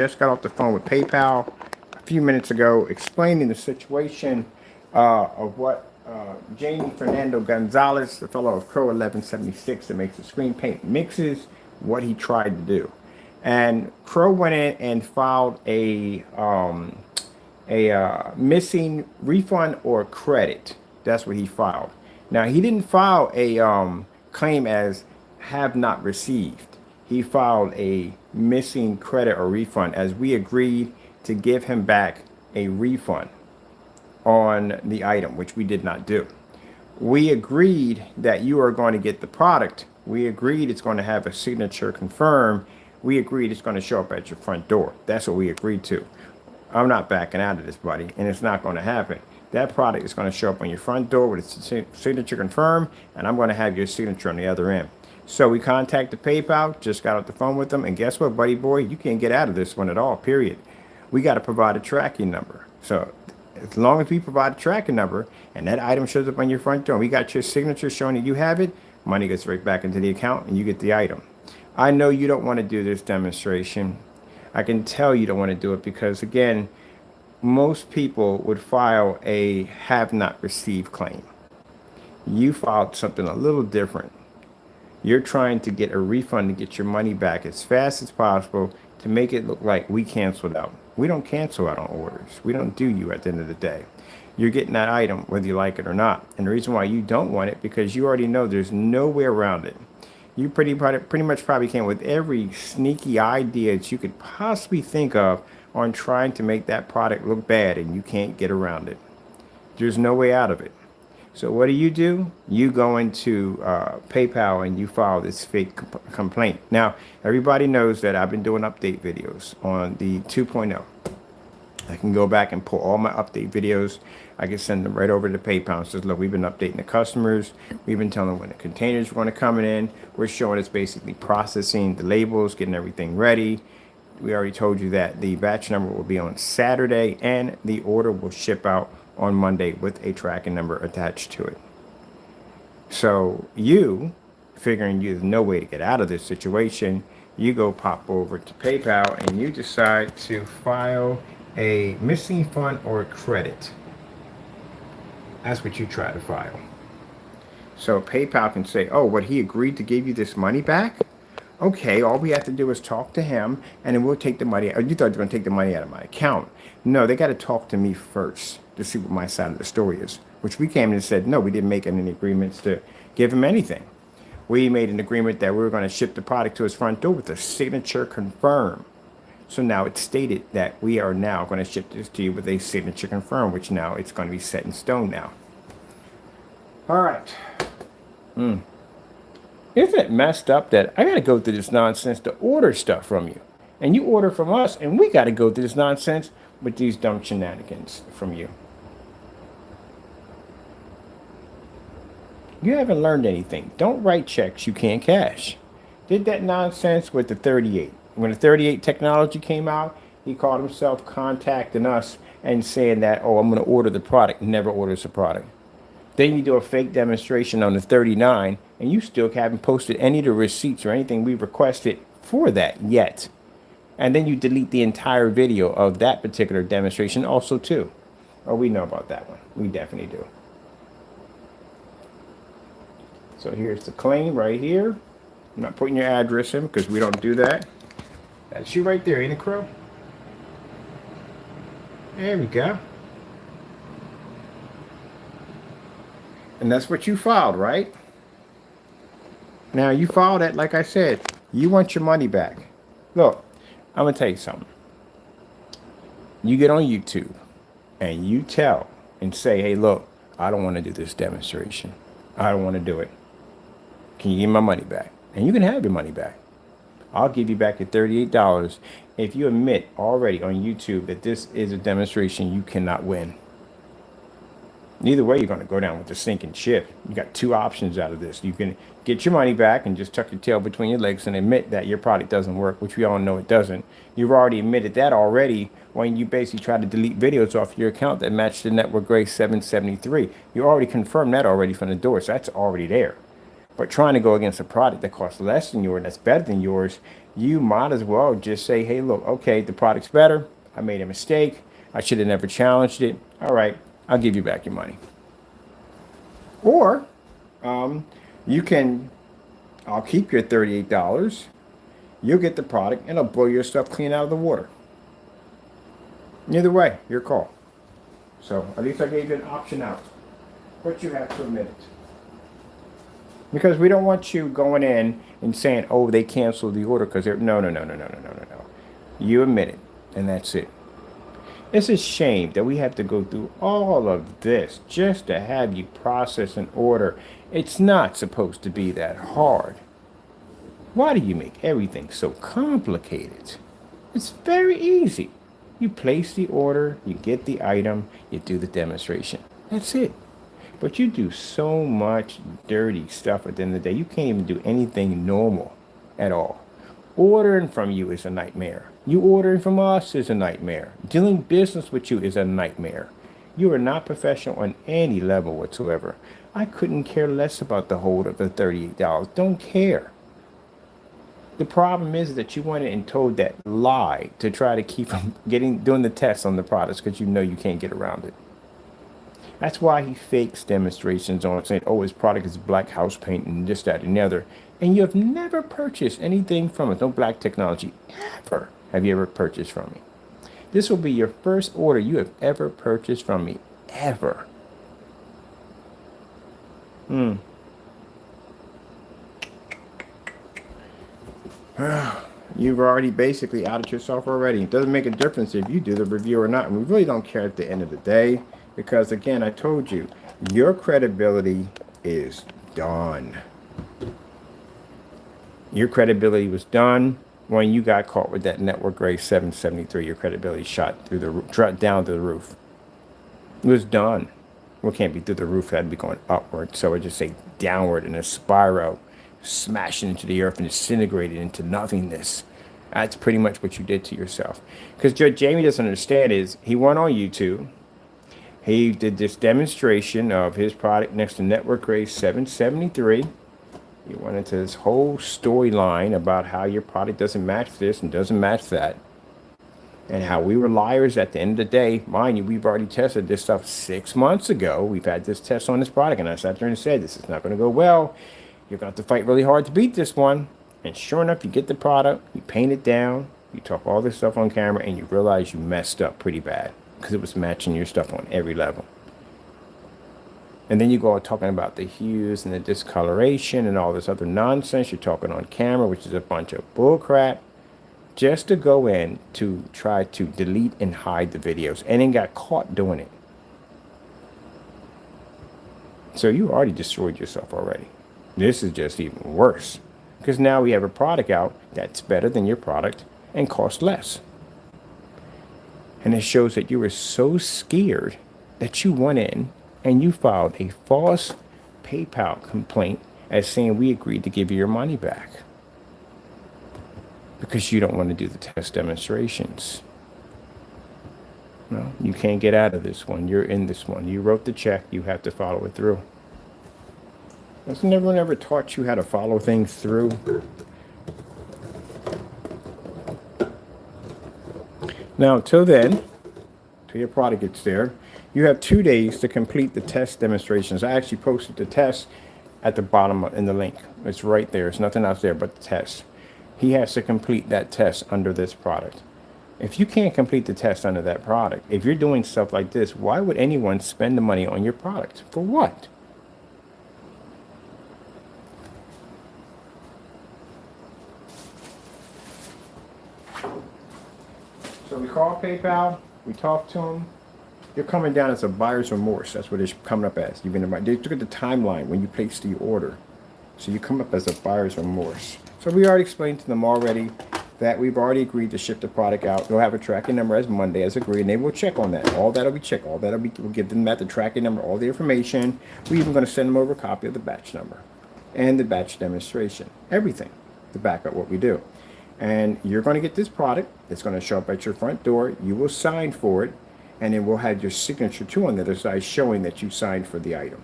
just got off the phone with PayPal a few minutes ago explaining the situation of what Jamie Fernando Gonzalez, the fellow of Crow1176 that makes the screen paint mixes, what he tried to do. And Crow went in and filed a missing refund or credit. That's what he filed. Now, he didn't file a claim as have not received. He filed a missing credit or refund as we agreed to give him back a refund on the item, which we did not do. We agreed that you are going to get the product. We agreed it's going to have a signature confirmed. We agreed it's going to show up at your front door. That's what we agreed to. I'm not backing out of this, buddy, and it's not going to happen. That product is going to show up on your front door with its signature confirmed, and I'm going to have your signature on the other end. So we contacted PayPal, just got off the phone with them, and guess what, buddy boy? You can't get out of this one at all, period. We got to provide a tracking number. So as long as we provide a tracking number and that item shows up on your front door, and we got your signature showing that you have it, money gets right back into the account and you get the item. I know you don't want to do this demonstration. I can tell you don't want to do it because, again, most people would file a have not received claim. You filed something a little different. You're trying to get a refund to get your money back as fast as possible to make it look like we canceled out. We don't cancel out on orders. We don't do you at the end of the day. You're getting that item whether you like it or not. And the reason why you don't want it, because you already know there's no way around it. You pretty much probably came with every sneaky idea that you could possibly think of on trying to make that product look bad, and you can't get around it. There's no way out of it. So what do? You go into PayPal and you file this fake complaint. Now, everybody knows that I've been doing update videos on the 2.0. I can go back and pull all my update videos. I can send them right over to PayPal and says, look, we've been updating the customers. We've been telling them when the containers are going to come in. We're showing it's basically processing the labels, getting everything ready. We already told you that the batch number will be on Saturday and the order will ship out on Monday with a tracking number attached to it. So you, figuring there's no way to get out of this situation, you go pop over to PayPal and you decide to file a missing fund or credit. That's what you try to file. So PayPal can say, oh, what, he agreed to give you this money back? Okay, all we have to do is talk to him and then we'll take the money. Or you thought you were going to take the money out of my account. No, they got to talk to me first to see what my side of the story is, which we came in and said, no, we didn't make any agreements to give him anything. We made an agreement that we were going to ship the product to his front door with a signature confirmed. So now it's stated that we are now going to ship this to you with a signature confirmed, which now it's going to be set in stone now. All right. Isn't it messed up that I got to go through this nonsense to order stuff from you? And you order from us, and we got to go through this nonsense with these dumb shenanigans from you. You haven't learned anything. Don't write checks you can't cash. Did that nonsense with the 38. When the 38 technology came out, he called himself contacting us and saying that, oh, I'm going to order the product. Never orders the product. Then you do a fake demonstration on the 39, and you still haven't posted any of the receipts or anything we requested for that yet. And then you delete the entire video of that particular demonstration also too. Oh, we know about that one. We definitely do. So here's the claim right here. I'm not putting your address in because we don't do that. That's you right there, ain't it, Crow? There we go. And that's what you filed, right? Now, you filed that, like I said, you want your money back. Look, I'm going to tell you something. You get on YouTube and you tell and say, hey, look, I don't want to do this demonstration. I don't want to do it. Can you give me my money back? And you can have your money back. I'll give you back your $38 if you admit already on YouTube that this is a demonstration you cannot win. Neither way, you're going to go down with the sinking ship. You got two options out of this. You can get your money back and just tuck your tail between your legs and admit that your product doesn't work, which we all know it doesn't. You've already admitted that already when you basically try to delete videos off your account that match the network Crows1176. You already confirmed that already from the door, so that's already there. But trying to go against a product that costs less than yours, that's better than yours, you might as well just say, hey, look, okay, the product's better. I made a mistake. I should have never challenged it. All right, I'll give you back your money. Or you can, I'll keep your $38. You'll get the product and I'll blow your stuff clean out of the water. Either way, your call. So at least I gave you an option out, but you have to admit it. Because we don't want you going in and saying, oh, they canceled the order because they're, no. You admit it, and that's it. It's a shame that we have to go through all of this just to have you process an order. It's not supposed to be that hard. Why do you make everything so complicated? It's very easy. You place the order, you get the item, you do the demonstration. That's it. But you do so much dirty stuff at the end of the day, you can't even do anything normal at all. Ordering from you is a nightmare. You ordering from us is a nightmare. Doing business with you is a nightmare. You are not professional on any level whatsoever. I couldn't care less about the hold of the $38. Don't care. The problem is that you went in and told that lie to try to keep them doing the tests on the products because you know you can't get around it. That's why he fakes demonstrations on saying, oh, his product is black house paint and this, that, and the other. And you have never purchased anything from it. No black technology ever have you ever purchased from me. This will be your first order you have ever purchased from me, ever. You've already basically outed yourself already. It doesn't make a difference if you do the review or not. And we really don't care at the end of the day. Because again, I told you, your credibility is done. Your credibility was done when you got caught with that network grade 773. Your credibility shot through the down to the roof. It was done. Well, it can't be through the roof. It had to be going upward. So I just say downward in a spiral, smashing into the earth and disintegrated into nothingness. That's pretty much what you did to yourself. Because Judge Jamie doesn't understand is he went on YouTube. He did this demonstration of his product next to network grade 773. He went into this whole storyline about how your product doesn't match this and doesn't match that. And how we were liars at the end of the day. Mind you, we've already tested this stuff 6 months ago. We've had this test on this product. And I sat there and said, this is not going to go well. You're going to have to fight really hard to beat this one. And sure enough, you get the product. You paint it down. You talk all this stuff on camera. And you realize you messed up pretty bad. Because it was matching your stuff on every level. And then you go talking about the hues and the discoloration and all this other nonsense. You're talking on camera, which is a bunch of bullcrap. Just to go in to try to delete and hide the videos. And then got caught doing it. So you already destroyed yourself already. This is just even worse. Because now we have a product out that's better than your product and costs less. And it shows that you were so scared that you went in and you filed a false PayPal complaint as saying we agreed to give you your money back. Because you don't want to do the test demonstrations. No, you can't get out of this one. You're in this one. You wrote the check. You have to follow it through. Hasn't everyone ever taught you how to follow things through? Now, till then, till your product gets there, you have 2 days to complete the test demonstrations. I actually posted the test at the bottom in the link. It's right there. There's nothing else there but the test. He has to complete that test under this product. If you can't complete the test under that product, if you're doing stuff like this, why would anyone spend the money on your product? For what? So we call PayPal, we talk to them. You're coming down as a buyer's remorse. That's what it's coming up as. You've been they look at the timeline when you place the order. So you come up as a buyer's remorse. So we already explained to them already that we've already agreed to ship the product out. They'll have a tracking number as Monday as agreed, and they will check on that. All that'll be checked. All that'll be, we'll give them that, the tracking number, all the information. We're even going to send them over a copy of the batch number and the batch demonstration. Everything to back up what we do. And you're going to get this product. It's going to show up at your front door. You will sign for it. And then we'll have your signature too on the other side showing that you signed for the item.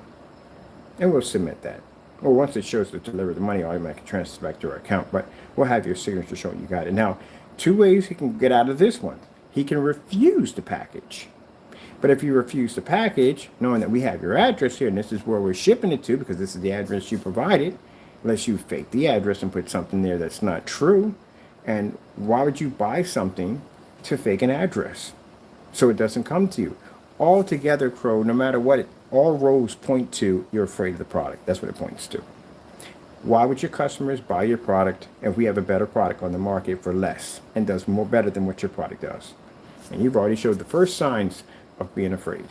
And we'll submit that. Well, once it shows to deliver, the money automatically transfers back to your account, but we'll have your signature showing you got it. Now, two ways he can get out of this one. He can refuse the package. But if you refuse the package, knowing that we have your address here, and this is where we're shipping it to, because this is the address you provided, unless you fake the address and put something there that's not true. And why would you buy something to fake an address so it doesn't come to you? Altogether, Crow, no matter what, all roads point to you're afraid of the product. That's what it points to. Why would your customers buy your product if we have a better product on the market for less and does more better than what your product does? And you've already showed the first signs of being afraid.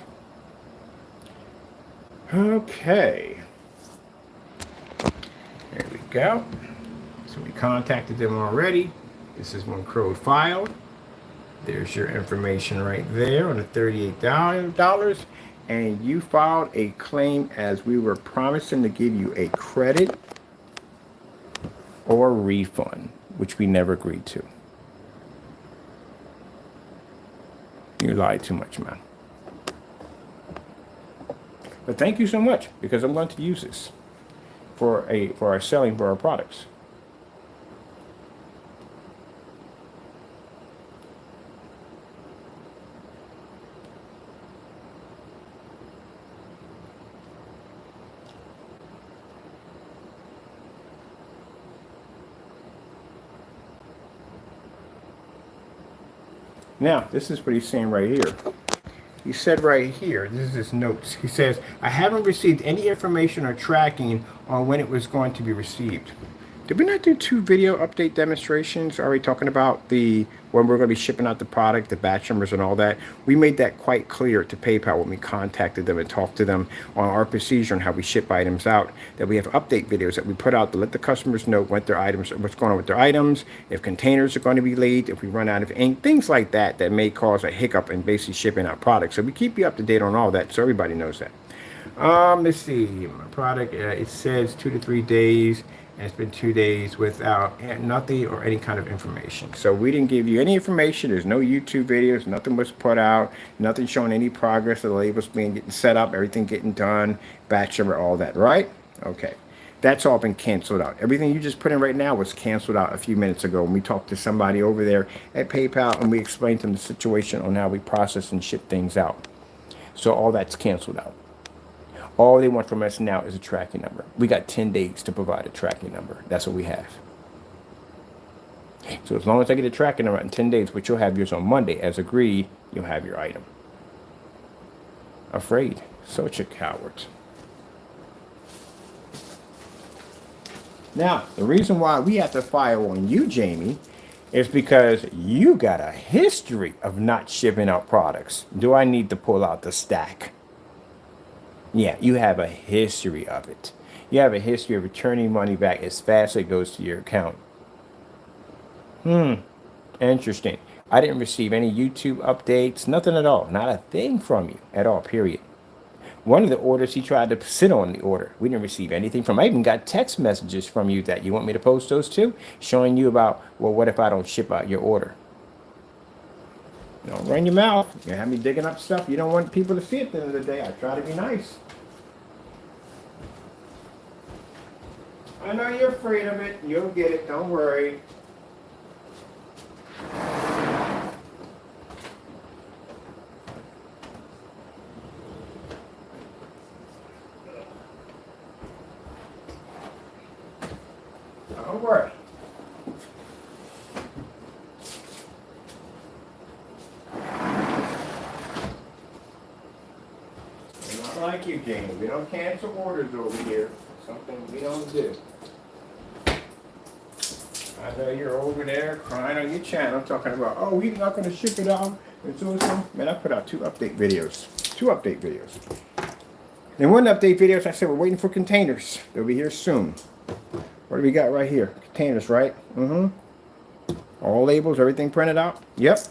Okay. There we go. So we contacted them already. This is when Crow filed. There's your information right there on the $38. And you filed a claim as we were promising to give you a credit or refund, which we never agreed to. You lied too much, man. But thank you so much, because I'm going to use this for our selling for our products. Now, this is what he's saying right here. He said right here, this is his notes. He says, I haven't received any information or tracking on when it was going to be received. Did we not do 2 video update demonstrations? Are we talking about when we're going to be shipping out the product, the batch numbers and all that? We made that quite clear to PayPal when we contacted them and talked to them on our procedure and how we ship items out, that we have update videos that we put out to let the customers know what their items, what's going on with their items, if containers are going to be late, if we run out of ink, things like that that may cause a hiccup in basically shipping out products. So we keep you up to date on all that so everybody knows that. Let's see, my product, it says 2 to 3 days. And it's been 2 days without nothing or any kind of information. So we didn't give you any information. There's no YouTube videos. Nothing was put out. Nothing showing any progress of the labels getting set up. Everything getting done. Batch number, all that, right? Okay. That's all been canceled out. Everything you just put in right now was canceled out a few minutes ago when we talked to somebody over there at PayPal and we explained to them the situation on how we process and ship things out. So all that's canceled out. All they want from us now is a tracking number. We got 10 days to provide a tracking number. That's what we have. So as long as I get a tracking number in 10 days, which you'll have yours on Monday, as agreed, you'll have your item. Afraid. Such a coward. Now, the reason why we have to file on you, Jamie, is because you got a history of not shipping out products. Do I need to pull out the stack? Yeah, you have a history of it. You have a history of returning money back as fast as it goes to your account. Interesting. I didn't receive any YouTube updates, nothing at all. Not a thing from you at all, period. One of the orders, he tried to sit on the order. We didn't receive anything from. I even got text messages from you that you want me to post those too, showing you about, well, what if I don't ship out your order? Don't run your mouth. You have me digging up stuff you don't want people to see at the end of the day. I try to be nice. I know you're afraid of it. You'll get it. Don't worry. Don't worry. We're not like you, Jamie. We don't cancel orders over here. Something we don't do. I know you're over there crying on your channel talking about, oh, we're not going to ship it out. And so, man, I put out 2 update videos. 2 update videos. In one update videos, I said we're waiting for containers. They'll be here soon. What do we got right here? Containers, right? All labels, everything printed out? Yep.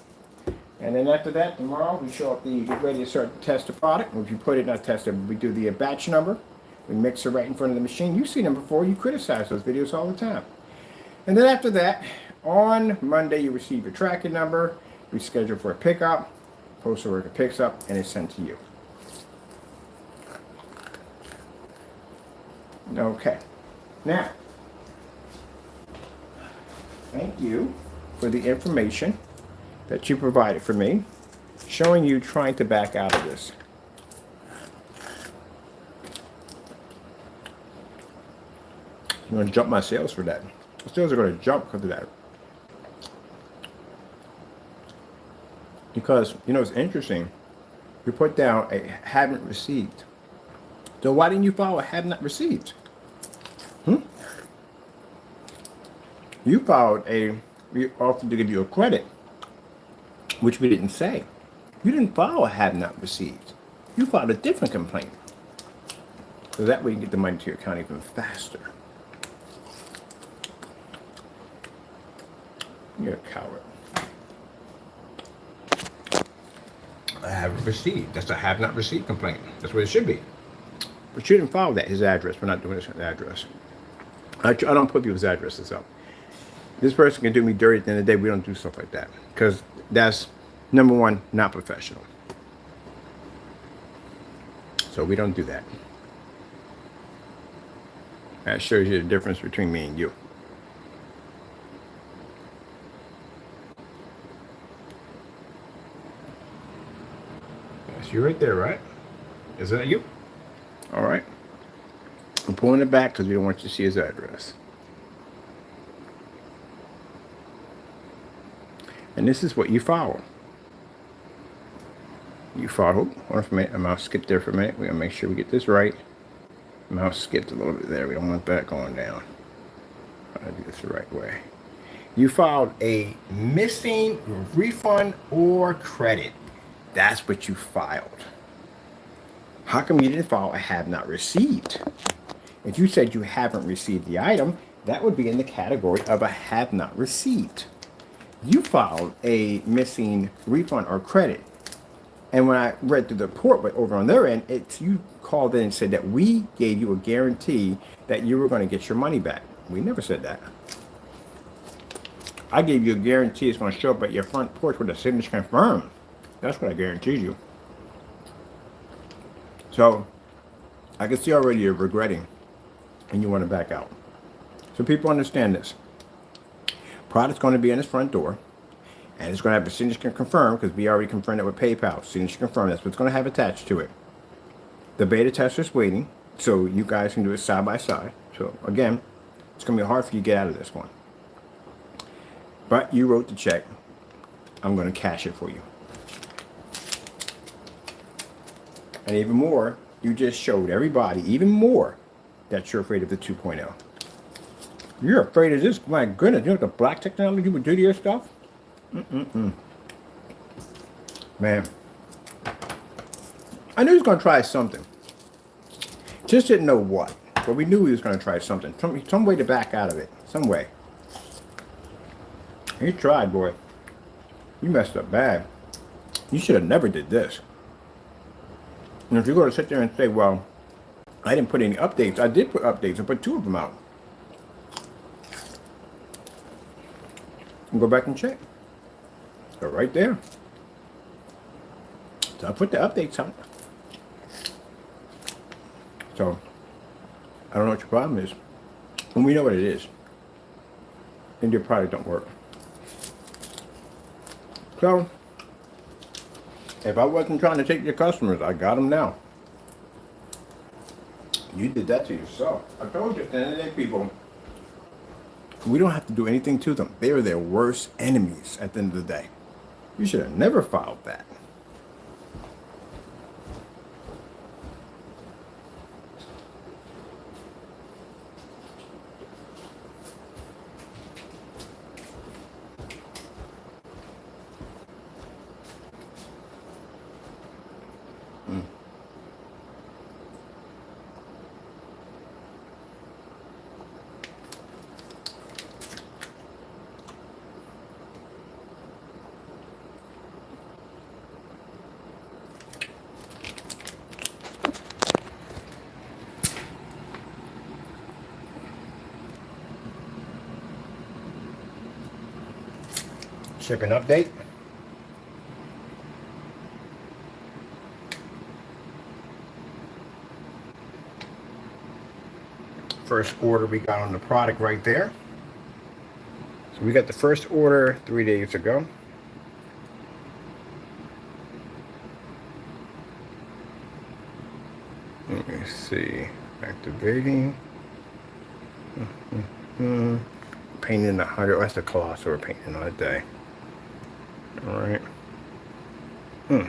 And then after that, tomorrow, we show up get ready to start to test the product. If you put it, not test it, we do the batch number. We mix it right in front of the machine. You've seen them before. You criticize those videos all the time. And then after that, on Monday, you receive your tracking number. We schedule for a pickup. Postal worker picks up, and it's sent to you. Okay. Now, thank you for the information that you provided for me, showing you trying to back out of this. I'm going to jump my sales for that. The sales are going to jump because of that. Because, you know, it's interesting. You put down a haven't received. So why didn't you file a have not received? You filed we offered to give you a credit, which we didn't say. You didn't file a have not received. You filed a different complaint. So that way you can get the money to your account even faster. You're a coward. I haven't received. That's a have not received complaint. That's what it should be. But you didn't file that, his address. We're not doing this with address. I don't put people's addresses up. This person can do me dirty at the end of the day. We don't do stuff like that. Because that's, number one, not professional. So we don't do that. That shows you the difference between me and you. That's you right there, right? Is that you? All right. I'm pulling it back because we don't want you to see his address. And this is what you follow. You follow. Hold on for a minute. I'm going to skip there for a minute. We're going to make sure we get this right. Mouse skipped a little bit there. We don't want that going down. I'll do this the right way. You filed a missing refund or credit. That's what you filed. How come you didn't file a have not received? If you said you haven't received the item, that would be in the category of a have not received. You filed a missing refund or credit. And when I read through the report, but over on their end, you called in and said that we gave you a guarantee that you were going to get your money back. We never said that. I gave you a guarantee it's going to show up at your front porch with a signature confirmed. That's what I guaranteed you. So I can see already you're regretting and you want to back out. So people understand this. Product's going to be in his front door. And it's going to have a signature confirmed because we already confirmed it with PayPal. Signature confirmed. That's what's going to have attached to it. The beta tester's waiting, so you guys can do it side by side. So again, it's going to be hard for you to get out of this one. But you wrote the check. I'm going to cash it for you. And even more, you just showed everybody even more that you're afraid of the 2.0. You're afraid of this? My goodness, you know what the black technology would do to your stuff? Man, I knew he was going to try something. Just didn't know what. But we knew he was going to try something. Some way to back out of it. Some way. He tried, boy. You messed up bad. You should have never did this. And if you're going to sit there and say, well, I didn't put any updates. I did put updates. I put 2 of them out. And go back and check. They're right there. So I put the updates on. So I don't know what your problem is. And we know what it is. And your product don't work. So if I wasn't trying to take your customers, I got them now. You did that to yourself. I told you at the end of the day, people, we don't have to do anything to them. They are their worst enemies at the end of the day. You should have never filed that. Shipping update. first order we got on the product right there. So we got the first order 3 days ago. Let me see. Activating. Painting 100. That's the colossal we're painting on a day. All right. Oh,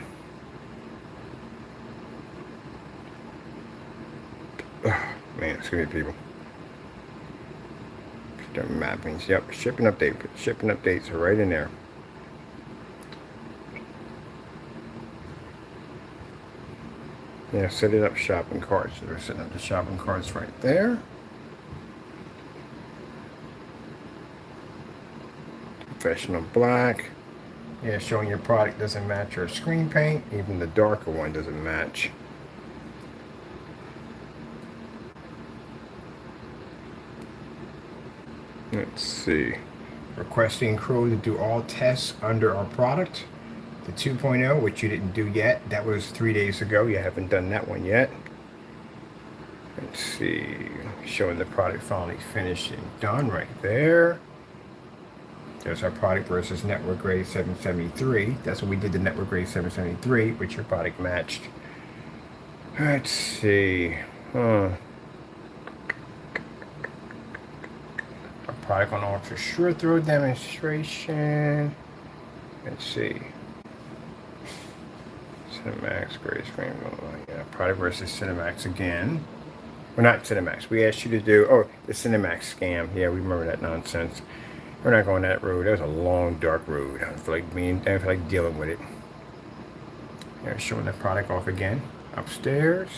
man, excuse me, people. The mappings. Yep. Shipping update. Shipping updates are right in there. Yeah, setting up shopping carts. So we're setting up the shopping carts right there. Professional black. Yeah, showing your product doesn't match your screen paint. Even the darker one doesn't match. Let's see. Requesting Crow to do all tests under our product. The 2.0, which you didn't do yet. That was 3 days ago. You haven't done that one yet. Let's see. Showing the product finally finished and done right there. There's our product versus network grade 773. That's what we did, the network grade 773, which your product matched. Let's see. Our product on ultra sure throw demonstration. Let's see. Cinemax, gray screen. Yeah, product versus Cinemax again. Well, not Cinemax. We asked you to do, oh, the Cinemax scam. Yeah, we remember that nonsense. We're not going that road. That was a long, dark road. I don't feel like dealing with it. Yeah, showing the product off again. Upstairs.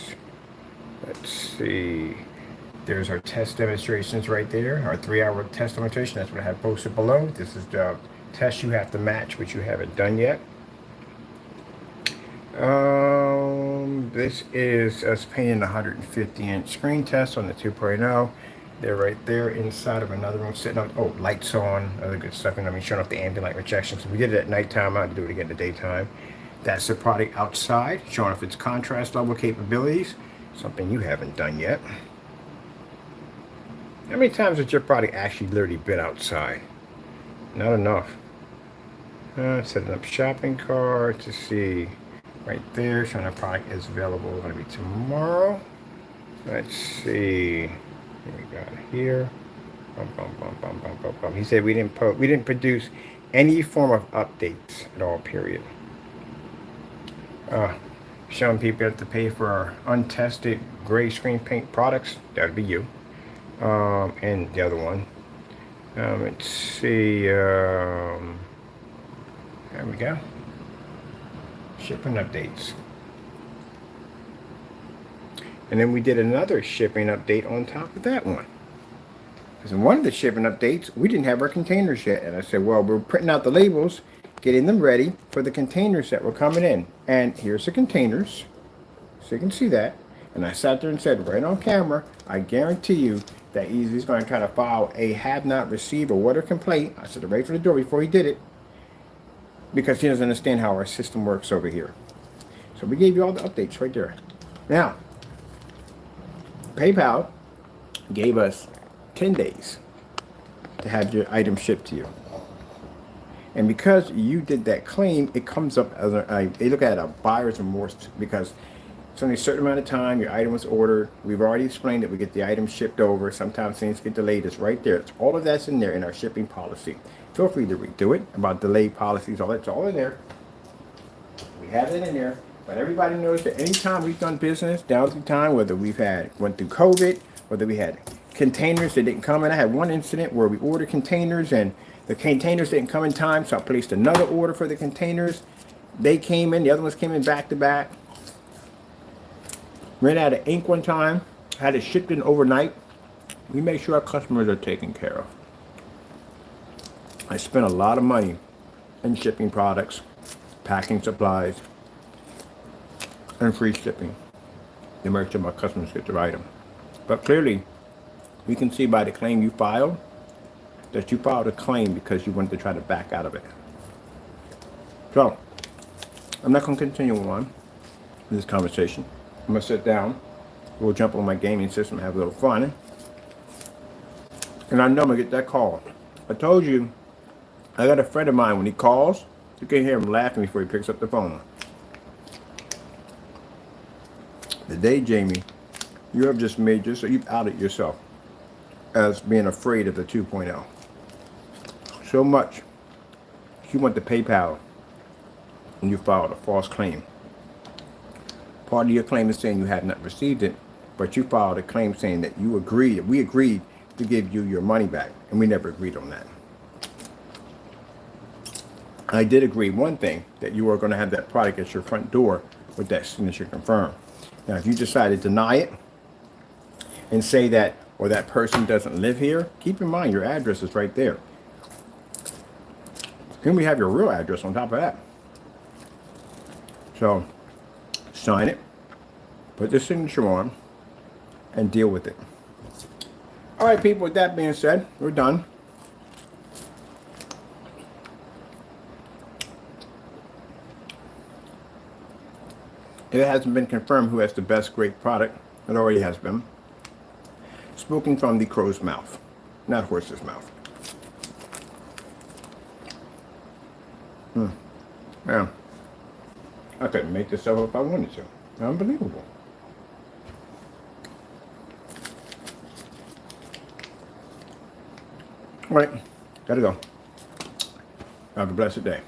Let's see. There's our test demonstrations right there. Our 3-hour test demonstration. That's what I have posted below. This is the test you have to match, which you haven't done yet. This is us painting the 150-inch screen test on the 2.0. They're right there inside of another room sitting on, oh, lights on, other good stuff. And I mean, showing off the ambient light rejection. So we did it at nighttime. I had to do it again in the daytime. That's the product outside, showing off its contrast level capabilities. Something you haven't done yet. How many times has your product actually literally been outside? Not enough. Setting up shopping cart to see right there, showing the product is available. Going to be tomorrow. Let's see. We got here. He said we didn't produce any form of updates at all. Period. Showing people have to pay for our untested gray screen paint products. That'd be you. And the other one. Let's see. There we go. Shipping updates. And then we did another shipping update on top of that one. Because in one of the shipping updates, we didn't have our containers yet. And I said, well, we're printing out the labels, getting them ready for the containers that were coming in. And here's the containers. So you can see that. And I sat there and said, right on camera, I guarantee you that he's going to try to file a have not received or water complaint. I said, right for the door before he did it. Because he doesn't understand how our system works over here. So we gave you all the updates right there. Now, PayPal gave us 10 days to have your item shipped to you. And because you did that claim, it comes up as they look at a buyer's remorse because it's only a certain amount of time your item was ordered. We've already explained that we get the item shipped over. Sometimes things get delayed. It's right there. It's all of that's in there in our shipping policy. Feel free to redo it about delayed policies. All that's all in there. We have it in there. But everybody knows that anytime we've done business down through time, whether went through COVID, whether we had containers that didn't come in. I had one incident where we ordered containers and the containers didn't come in time, so I placed another order for the containers. They came in, the other ones came in back to back. Ran out of ink one time, had it shipped in overnight. We make sure our customers are taken care of. I spent a lot of money in shipping products, packing supplies, and free shipping to make sure my customers get their item. But clearly, we can see by the claim you filed that you filed a claim because you wanted to try to back out of it. So, I'm not going to continue on this conversation. I'm going to sit down, we'll jump on my gaming system, have a little fun, And I know I'm gonna get that call. I told you, I got a friend of mine, when he calls, you can hear him laughing before he picks up the phone. The day, Jamie, you have just made yourself, you've outed yourself as being afraid of the 2.0. So much. You went to PayPal and you filed a false claim. Part of your claim is saying you had not received it, but you filed a claim saying that you agreed, we agreed to give you your money back, and we never agreed on that. I did agree one thing, that you are going to have that product at your front door with that signature confirmed. Now, if you decide to deny it and say that, or that person doesn't live here, keep in mind your address is right there. Then we have your real address on top of that. So, sign it, put the signature on, and deal with it. All right, people, with that being said, we're done. It hasn't been confirmed who has the best great product. It already has been. Spoken from the crow's mouth, not horse's mouth. Yeah. I couldn't make this up if I wanted to. Unbelievable. All right, gotta go. Have a blessed day.